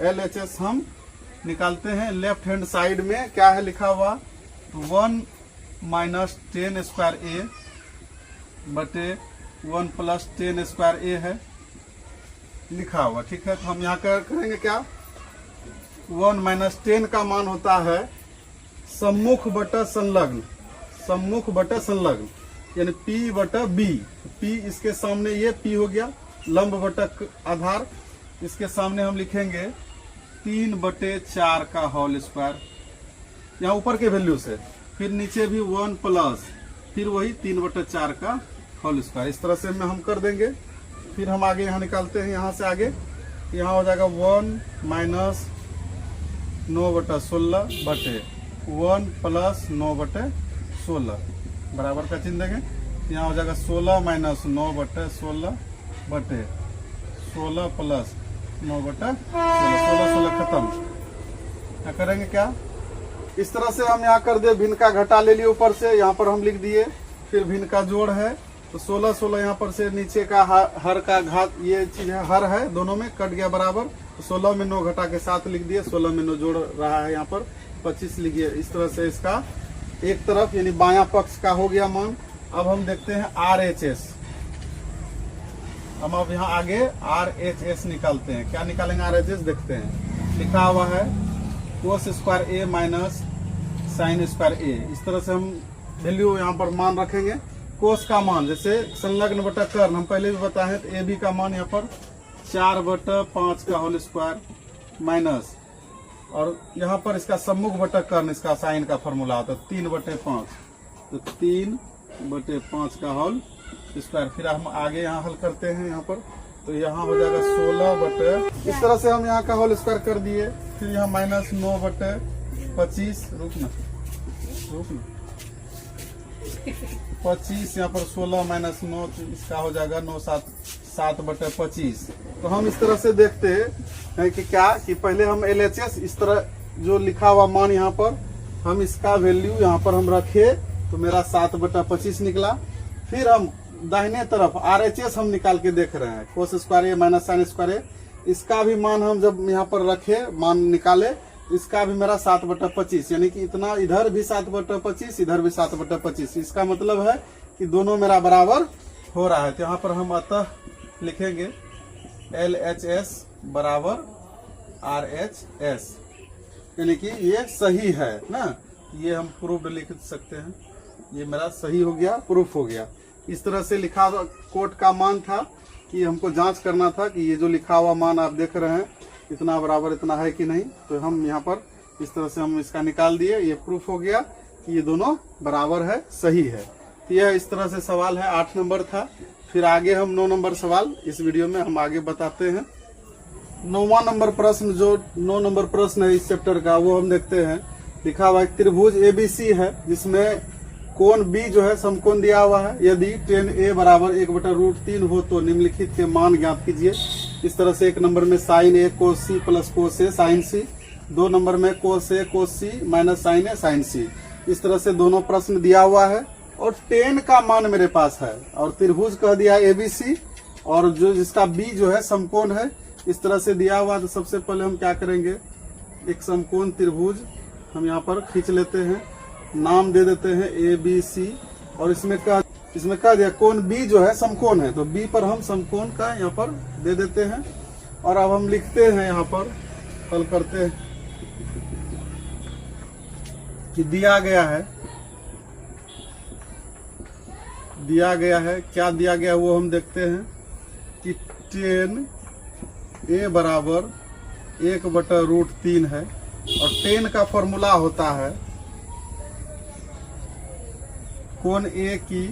LHS हम निकालते हैं। लेफ्ट हैंड साइड में क्या है लिखा हुआ, 1 माइनस 10 स्क्वायर ए बटे 1 प्लस 10 स्क्वायर ए है लिखा हुआ, ठीक है। तो हम यहाँ करेंगे क्या, 1 माइनस 10 का मान होता है सम्मुख बटा संलग्न, सम्मुख बटा संलग्न यानी P बटा B। P इसके सामने ये P हो गया, लंब बटा आधार, इसके सामने हम लिखेंगे 3 बटे 4 का होल स्क्वायर, यहाँ ऊपर के वैल्यू से, फिर नीचे भी 1 प्लस फिर वही 3 बटे 4 का होल स्क्वायर। इस तरह से में हम कर देंगे। फिर हम आगे यहाँ निकालते हैं, यहाँ से आगे यहाँ हो जाएगा 1 माइनस 9 बटा 16 बटे 1 प्लस 9 बटे 16 बराबर का चिन्ह देंगे। यहाँ हो जाएगा 16 माइनस 9 बटे 16 बटे 16 प्लस 9 बटे 16 खत्म। क्या करेंगे क्या, इस तरह से हम यहाँ कर दे, भिन्न का घटा ले लिए ऊपर से, यहाँ पर हम लिख दिए। फिर भिन्न का जोड़ है तो 16 यहाँ पर से नीचे का हर का घात, ये चीज है हर है, दोनों में कट गया बराबर। तो 16 में 9 घटा के 7 लिख दिए, 16 में 9 जोड़ रहा है यहाँ पर 25 लिखिए। इस तरह से इसका एक तरफ यानी बायां पक्ष का हो गया मान। अब हम देखते हैं RHS, हम अब यहाँ आगे RHS निकालते हैं। क्या निकालेंगे RHS देखते हैं, लिखा हुआ है कोस स्क्वायर ए माइनस साइन स्क्वायर ए। इस तरह से हम वैल्यू यहाँ पर मान रखेंगे। कोस का मान जैसे संलग्न बटा कर्ण हम पहले भी बताए हैं, तो ए बी का मान यहाँ पर 4 बटा 5 का होल स्क्वायर माइनस, और यहाँ पर इसका सम्मुख बटा कर्ण, इसका साइन का फॉर्मूला होता है 3 बटे 5, तो 3 बटे 5 का होल स्क्वायर। फिर हम आगे यहाँ हल करते हैं, यहाँ पर तो यहाँ हो जाएगा 16 बटे, इस तरह से हम यहाँ का होल स्क्वायर कर दिए। फिर यहाँ माइनस 9 बटे 25, रुकना 25, यहाँ पर 16 माइनस 9, इसका हो जाएगा 9 7 बटे 25। तो हम इस तरह से देखते हैं कि क्या कि पहले हम LHS इस तरह जो लिखा हुआ मान यहाँ पर हम इसका वैल्यू यहाँ पर हम रखे, तो मेरा 7 बटा 25 निकला। फिर हम दाहिने तरफ RHS हम निकाल के देख रहे हैं, कोस स्क्वायर ए माइनस साइन स्क्वायर ए, इसका भी मान हम जब यहाँ पर रखे, मान निकाले, इसका भी मेरा 7 बटा 25, यानी कि इतना इधर भी 7 बटा 25, इधर भी 7 बटा 25। इसका मतलब है कि दोनों मेरा बराबर हो रहा है। तो यहाँ पर हम अतः लिखेंगे LHS बराबर RHS, यानी कि ये सही है ना, ये हम प्रूफ लिख सकते हैं, ये मेरा सही हो गया, प्रूफ हो गया। इस तरह से लिखा कोट का मान था कि हमको जांच करना था कि ये जो लिखा हुआ मान आप देख रहे हैं इतना बराबर इतना है कि नहीं। तो हम यहाँ पर इस तरह से हम इसका निकाल दिए, ये प्रूफ हो गया कि ये दोनों बराबर है, सही है। तो यह इस तरह से सवाल है, 8 नंबर था। फिर आगे हम 9 नंबर सवाल इस वीडियो में हम आगे बताते हैं। 9वां नंबर प्रश्न, जो 9 नंबर प्रश्न है इस चैप्टर का, वो हम देखते हैं। लिखा हुआ एक त्रिभुज ABC है जिसमें कोण B जो है समकोण दिया हुआ है। यदि tan A बराबर 1/√3 हो तो निम्नलिखित के मान ज्ञात कीजिए। इस तरह से 1 नंबर में sin A cos C plus cos A sin C, 2 number में cos A cos C minus sin A sin C। इस तरह से दोनों प्रश्न दिया हुआ है और tan का मान मेरे पास है और त्रिभुज कह दिया है ABC, और जो जिसका B जो है समकोण है, इस तरह से दिया हुआ। तो सबसे पहले हम क्या करेंगे, एक समकोण त्रिभुज हम यहाँ पर खींच लेते हैं, नाम दे देते हैं ABC, और इसमें कह दिया कोण B जो है समकोण है, तो B पर हम समकोण का यहाँ पर दे देते हैं। और अब हम लिखते हैं यहाँ पर, हल करते हैं कि दिया गया है, क्या दिया गया वो हम देखते हैं कि tan A बराबर 1/√3 है, और tan का फॉर्मूला होता है कोण ए की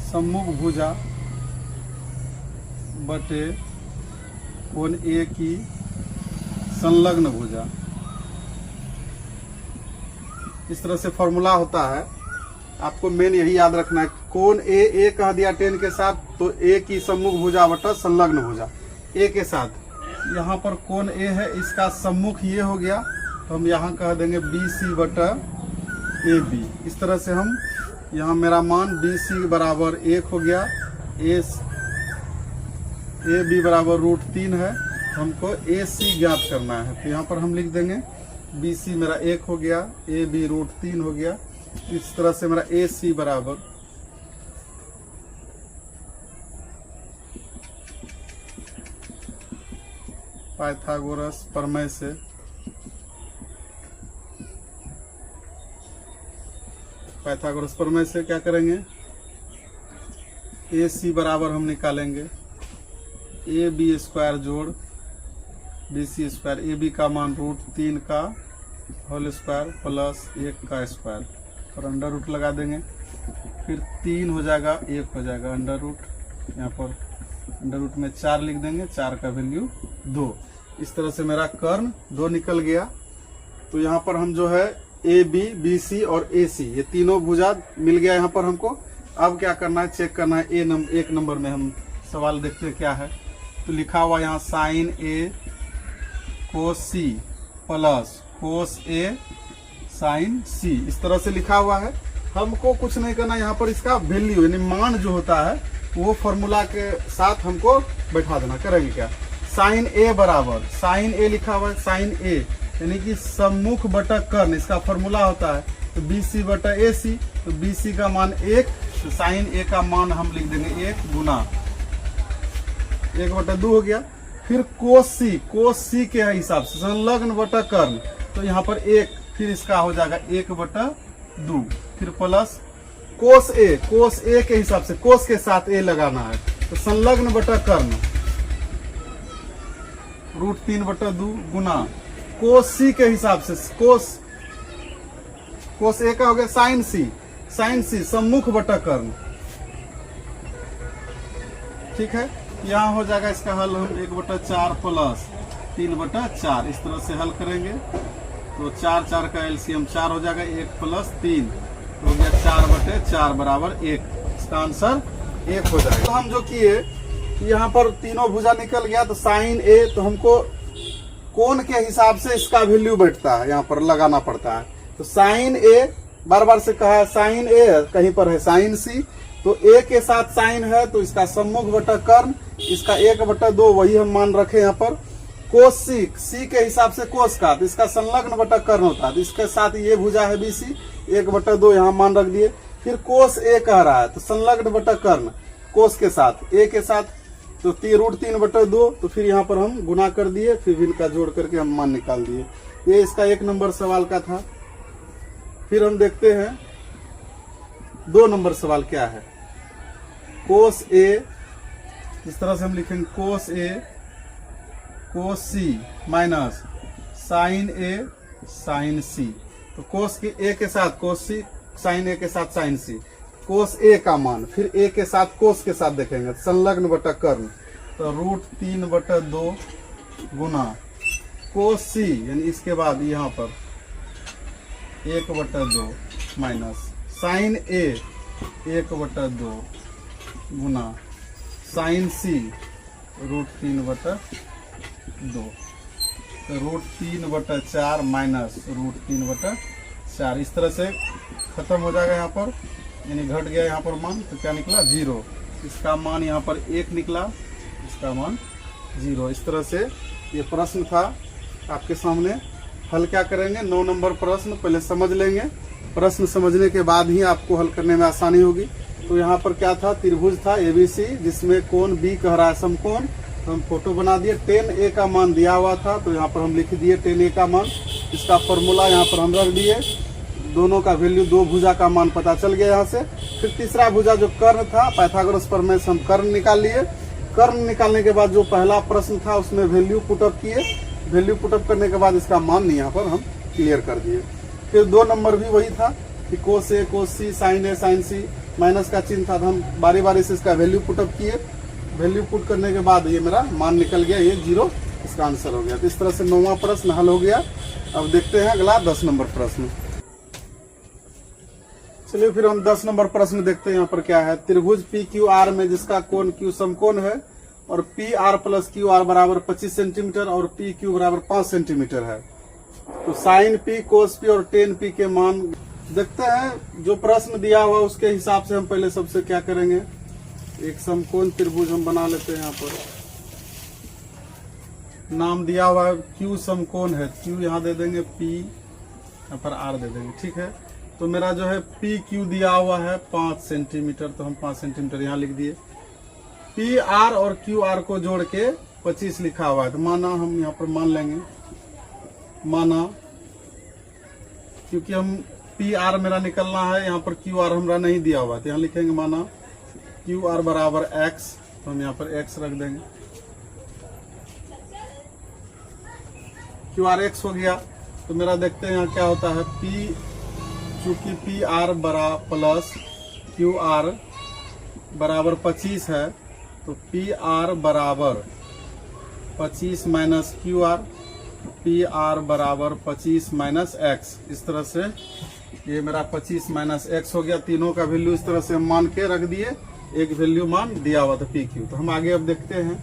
सम्मुख भुजा बटे कोण ए की संलग्न भुजा। इस तरह से फॉर्मूला होता है, आपको मेन यही याद रखना है। कोण ए कह दिया टेन के साथ, तो ए की सम्मुख भुजा बटा संलग्न भुजा ए के साथ। यहाँ पर कोण ए है, इसका सम्मुख ये हो गया, तो हम यहाँ कह देंगे बी सी बटा ए बी। इस तरह से हम यहाँ मेरा मान बी सी बराबर 1 हो गया, ए बी बराबर √3 है, हमको ए सी ज्ञात करना है। तो यहाँ पर हम लिख देंगे बी सी मेरा 1 हो गया, ए बी √3 हो गया। इस तरह से मेरा ए सी बराबर पाइथागोरस प्रमेय से क्या करेंगे, ए सी बराबर हम निकालेंगे ए बी स्क्वायर जोड़ B C square, A B का मान √3 का होल स्क्वायर प्लस 1 का स्क्वायर और अंडर रूट लगा देंगे, फिर 3 हो जाएगा, 1 हो जाएगा अंडर रूट। यहाँ पर अंडर रूट में 4 लिख देंगे, 4 का वैल्यू 2। इस तरह से मेरा कर्ण 2 निकल गया। तो यहाँ पर हम जो है ए बी बी सी और ए सी ये तीनों भुजा मिल गया यहाँ पर हमको। अब क्या करना है, चेक करना है। एक नंबर में हम सवाल देखते हैं क्या है। तो लिखा हुआ यहाँ साइन ए कोस सी प्लस कोस ए साइन सी, इस तरह से लिखा हुआ है। हमको कुछ नहीं करना, यहाँ पर इसका वैल्यू यानी मान जो होता है वो फॉर्मूला के साथ हमको बैठा देना। करेंगे क्या, साइन ए बराबर, साइन ए लिखा हुआ है, साइन ए यानी कि सम्मुख बटा कर्ण, इसका फॉर्मूला होता है। तो बी सी बटा ए सी, तो बी सी का मान 1, तो साइन ए का मान हम लिख देंगे 1 गुना 1/2 हो गया। फिर कोस सी के हिसाब से संलग्न बटा कर्ण, तो यहाँ पर 1, फिर इसका हो जाएगा 1/2, फिर प्लस कोस ए के हिसाब से कोस के साथ ए लगाना है, तो संलग्न बटा कर्ण √3/2 गुना कोस सी के हिसाब से कोस ए का हो गया साइन सी सम्मुख बटा कर्ण। ठीक है, यहाँ हो जाएगा इसका हल हम 1/4 प्लस 3/4 इस तरह से हल करेंगे। तो 4 का एलसीएम 4 हो जाएगा, 1 प्लस 3 तो हो गया 4/4 बराबर 1। इसका आंसर 1 हो जाएगा। तो हम जो किए यहाँ पर तीनों भुजा निकल गया, तो साइन ए, तो हमको कोण के हिसाब से इसका वैल्यू बैठता है, यहाँ पर लगाना पड़ता है। तो साइन ए बार से कहा है, साइन ए कहीं पर है साइन सी, तो ए के साथ साइन है तो इसका सम्मुख बटा कर्ण, इसका 1/2 वही हम मान रखे यहाँ पर। कोस सी के हिसाब से कोस का, तो इसका संलग्न बटा कर्ण होता है, तो इसके साथ ये भुजा है बीसी, 1/2 यहाँ मान रख दिए। फिर कोस ए कह रहा है, तो संलग्न बटा कर्ण कोस के साथ ए के साथ, तो √3/2, तो फिर यहाँ पर हम गुना कर दिए, फिर इनका जोड़ करके हम मान निकाल दिए। ये इसका 1 नंबर सवाल का था। फिर हम देखते हैं 2 नंबर सवाल क्या है। कोस ए, इस तरह से हम लिखेंगे कोस ए कोस सी माइनस साइन ए साइन सी, तो कोस के ए के साथ कोस सी, साइन ए के साथ साइन सी, कोस ए का मान, फिर ए के साथ कोस के साथ देखेंगे, संलग्न बटा कर्ण, तो √3/2 गुना कोस सी, यानी इसके बाद यहाँ पर 1/2 माइनस साइन ए 1/2 गुना साइन सी √3/2, तो √3/4 माइनस √3/4, इस तरह से खत्म हो जाएगा यहाँ पर, यानी घट गया यहाँ पर मान, तो क्या निकला 0। इसका मान यहाँ पर 1 निकला, इसका मान 0। इस तरह से ये प्रश्न था आपके सामने। हल क्या करेंगे, 9 नंबर प्रश्न पहले समझ लेंगे, प्रश्न समझने के बाद ही आपको हल करने में आसानी होगी। तो यहाँ पर क्या था, त्रिभुज था एबीसी, जिसमें कोण बी कह रहा है समकोण, तो हम फोटो बना दिए। 10A का मान दिया हुआ था, तो यहाँ पर हम लिख दिए 10A का मान, इसका फॉर्मूला यहाँ पर हम रख दिए। दोनों का वैल्यू, 2 भुजा का मान पता चल गया यहाँ से। फिर तीसरा भुजा जो कर्ण था, पाइथागोरस प्रमेय से हम कर्ण निकाल लिए। कर्ण निकालने के बाद जो पहला प्रश्न था उसमें वैल्यू पुटअप किए, वैल्यू पुटअप करने के बाद इसका मान यहाँ पर हम क्लियर कर दिए। फिर 2 नंबर भी वही था कि कोस ए कोस सी साइन ए साइन सी, माइनस का चिन्ह था, तो हम बारी बारी से इसका वैल्यू पुटअप किए। वैल्यू पुट करने के बाद ये मेरा मान निकल गया, ये 0 इसका आंसर हो गया। तो इस तरह से 9वां प्रश्न हल हो गया। अब देखते हैं अगला 10 नंबर प्रश्न। चलिए फिर हम 10 नंबर प्रश्न देखते हैं यहाँ पर क्या है। त्रिभुज पी क्यू आर में जिसका कोण क्यू समकोण है और P R plus Q R बराबर 25 सेंटीमीटर और पी क्यू बराबर 5 सेंटीमीटर है, तो साइन पी कोस पी और टेन पी के मान देखते हैं। जो प्रश्न दिया हुआ उसके हिसाब से हम पहले सबसे क्या करेंगे, एक समकोण त्रिभुज हम बना लेते हैं। यहाँ पर नाम दिया हुआ है क्यू समकोण है, क्यू यहाँ दे देंगे, पी यहाँ पर आर दे देंगे, ठीक है। तो मेरा जो है पी क्यू दिया हुआ है 5 सेंटीमीटर, तो हम 5 सेंटीमीटर यहाँ लिख दिए। पी आर और क्यू आर को जोड़ के 25 लिखा हुआ है, तो माना हम यहाँ पर मान लेंगे, माना क्योंकि हम पी आर मेरा निकलना है, यहाँ पर क्यू आर हमारा नहीं दिया हुआ, तो यहाँ लिखेंगे माना क्यू आर बराबर एक्स, तो हम यहाँ पर एक्स रख देंगे। क्यू आर एक्स हो गया, तो मेरा देखते हैं यहाँ क्या होता है। पी चूंकि पी आर बरा प्लस क्यू आर बराबर 25 है, तो पी आर बराबर 25 minus Q R, P R बराबर 25 माइनस एक्स। इस तरह से ये मेरा 25 माइनस एक्स हो गया। तीनों का वैल्यू इस तरह से मान के रख दिए, एक वैल्यू मान दिया हुआ था पी क्यू। तो हम आगे अब देखते हैं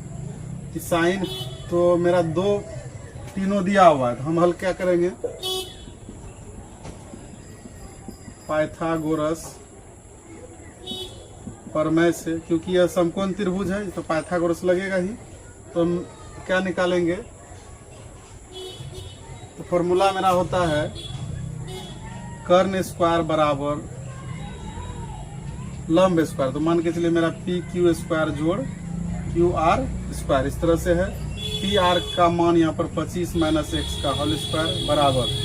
कि साइन, तो मेरा तीनों दिया हुआ है, तो हम हल क्या करेंगे, पाइथागोरस प्रमेय से, क्योंकि यह समकोण त्रिभुज है तो पाइथागोरस लगेगा ही। तो हम क्या निकालेंगे, तो फॉर्मूला मेरा होता है कर्ण स्क्वायर बराबर लंब स्क्वायर। तो मान के चलिए मेरा पी क्यू स्क्वायर जोड़ क्यू आर स्क्वायर, इस तरह से है। पी आर का मान यहाँ पर 25 माइनस एक्स का होल स्क्वायर बराबर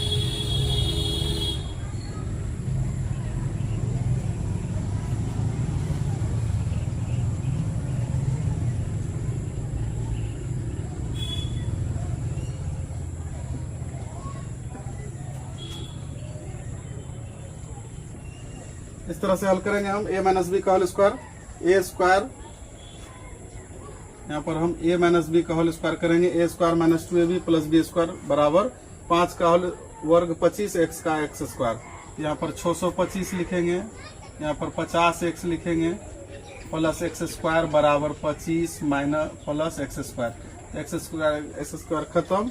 इस तरह से हल करेंगे हम। a माइनस बी का होल स्क्वायर, ए स्क्वायर यहाँ पर हम a माइनस बी का होल स्क्वायर करेंगे, A square minus 2ab plus B square बराबर 5 का होल वर्ग 25 एक्स का एक्स स्क्वायर। यहाँ पर 625 लिखेंगे, यहाँ पर 50 एक्स लिखेंगे, प्लस एक्स स्क्वायर बराबर 25 माइनस प्लस एक्स स्क्वायर खत्म।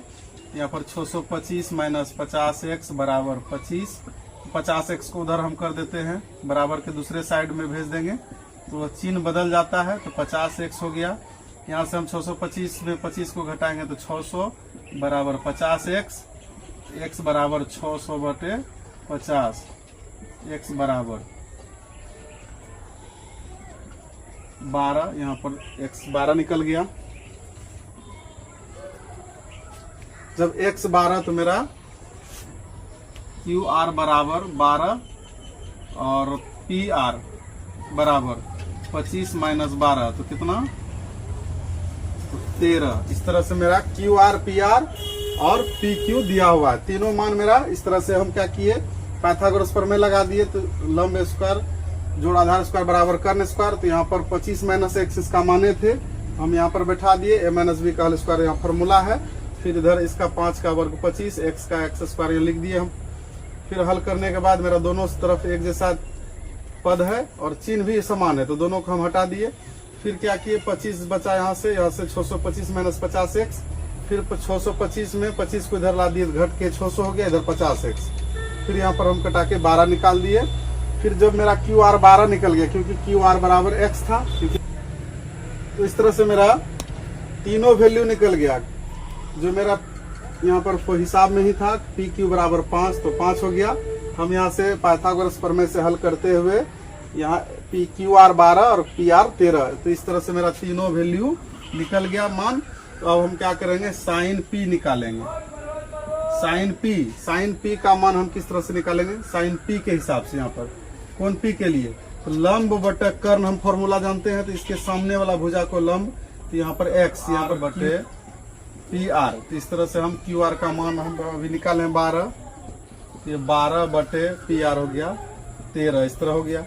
यहाँ पर 625 माइनस 50x बराबर 25। 50x को उधर हम कर देते हैं, बराबर के दूसरे साइड में भेज देंगे तो चिन्ह बदल जाता है, तो 50x हो गया। यहाँ से हम 625 में 25 को घटाएंगे तो 600 बराबर 50x, x बराबर 600 बटे 50, x बराबर 12, यहाँ पर x 12 निकल गया। जब x 12 तो मेरा क्यू आर बराबर 12 और पी आर बराबर 25 माइनस 12, तो कितना, तो 13। इस तरह से मेरा क्यू आर पी आर और पी क्यू दिया हुआ है, तीनों मान मेरा। इस तरह से हम क्या किए, पाइथागोरस प्रमेय लगा दिए, तो लंब स्क्वायर जोड़ आधार स्क्वायर बराबर कर्ण स्क्वायर। तो यहाँ पर 25 माइनस एक्स इसका माने थे, हम यहाँ पर बैठा दिए। ए माइनस बी का होल स्क्वायर यहाँ फॉर्मूला है, फिर इधर इसका 5 का वर्ग 25, एक्स का एक्स स्क्वायर यहाँ लिख दिए हम। फिर हल करने के बाद मेरा दोनों तरफ एक जैसा पद है और चिन्ह भी समान है, तो दोनों को हम हटा दिए। फिर क्या किए, 25 बचा यहाँ से 625 माइनस 50x, फिर 625 में 25 को इधर ला दिए, घट के 600 हो गया, इधर 50x। फिर यहाँ पर हम कटा के 12 निकाल दिए। फिर जब मेरा क्यू आर 12 निकल गया, क्योंकि क्यू आर बराबर x था, क्योंकि तो इस तरह से मेरा तीनों वैल्यू निकल गया। जो मेरा यहाँ पर हिसाब में ही था, पी क्यू बराबर 5, तो 5 हो गया। हम यहाँ से पाइथागोरस प्रमेय से हल करते हुए यहाँ पी क्यू आर 12 और पी आर 13, तो इस तरह से मेरा तीनों वैल्यू निकल गया मान। तो अब हम क्या करेंगे, साइन पी निकालेंगे। साइन पी का मान हम किस तरह से निकालेंगे, साइन पी के हिसाब से। यहाँ पर कौन पी के लिए, तो लंब बटे कर्ण हम फॉर्मूला जानते हैं, तो इसके सामने वाला भुजा को लंब, तो यहाँ पर एक्स, यहाँ पर बटे पी आर। तो इस तरह से हम क्यू आर का मान हम अभी निकालें 12, ये 12/PR हो गया 13, इस तरह हो गया।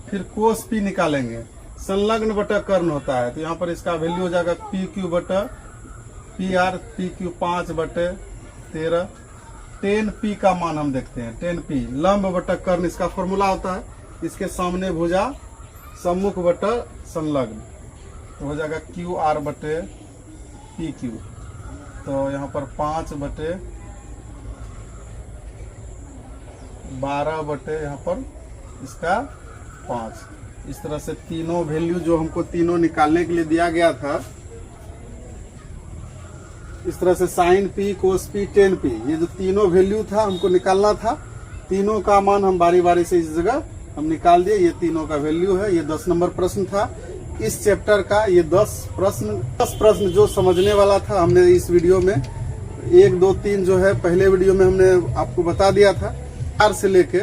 फिर कोस P निकालेंगे, संलग्न बटा कर्ण होता है, तो यहाँ पर इसका वैल्यू हो जाएगा PQ/PR, PQ 5/13। 10P का मान हम देखते हैं, 10P लंब बटा कर्ण इसका फॉर्मूला होता है, इसके सामने भुजा सम्मुख बटा संलग्न, तो हो जाएगा QR/PQ। तो यहाँ पर 5/12 यहाँ पर इसका 5। इस तरह से तीनों वैल्यू जो हमको तीनों निकालने के लिए दिया गया था, इस तरह से sin P, cos P, tan P, ये जो तीनों वैल्यू था हमको निकालना था, तीनों का मान हम बारी बारी से इस जगह हम निकाल दिए। ये तीनों का वैल्यू है। ये 10 नंबर प्रश्न था इस चैप्टर का। ये 10 प्रश्न जो समझने वाला था हमने इस वीडियो में 1, 2, 3 जो है पहले वीडियो में हमने आपको बता दिया था। 4 से लेके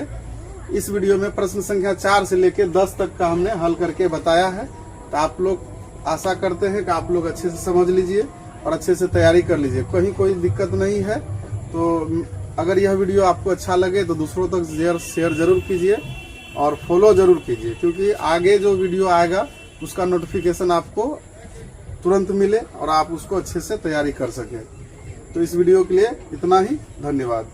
इस वीडियो में प्रश्न संख्या 4 से लेके 10 तक का हमने हल करके बताया है। तो आप लोग आशा करते हैं कि आप लोग अच्छे से समझ लीजिए और अच्छे से तैयारी कर लीजिए, कहीं कोई दिक्कत नहीं है। तो अगर यह वीडियो आपको अच्छा लगे तो दूसरों तक शेयर जरूर कीजिए और फॉलो जरूर कीजिए, क्योंकि आगे जो वीडियो आएगा उसका नोटिफिकेशन आपको तुरंत मिले और आप उसको अच्छे से तैयारी कर सकें। तो इस वीडियो के लिए इतना ही, धन्यवाद।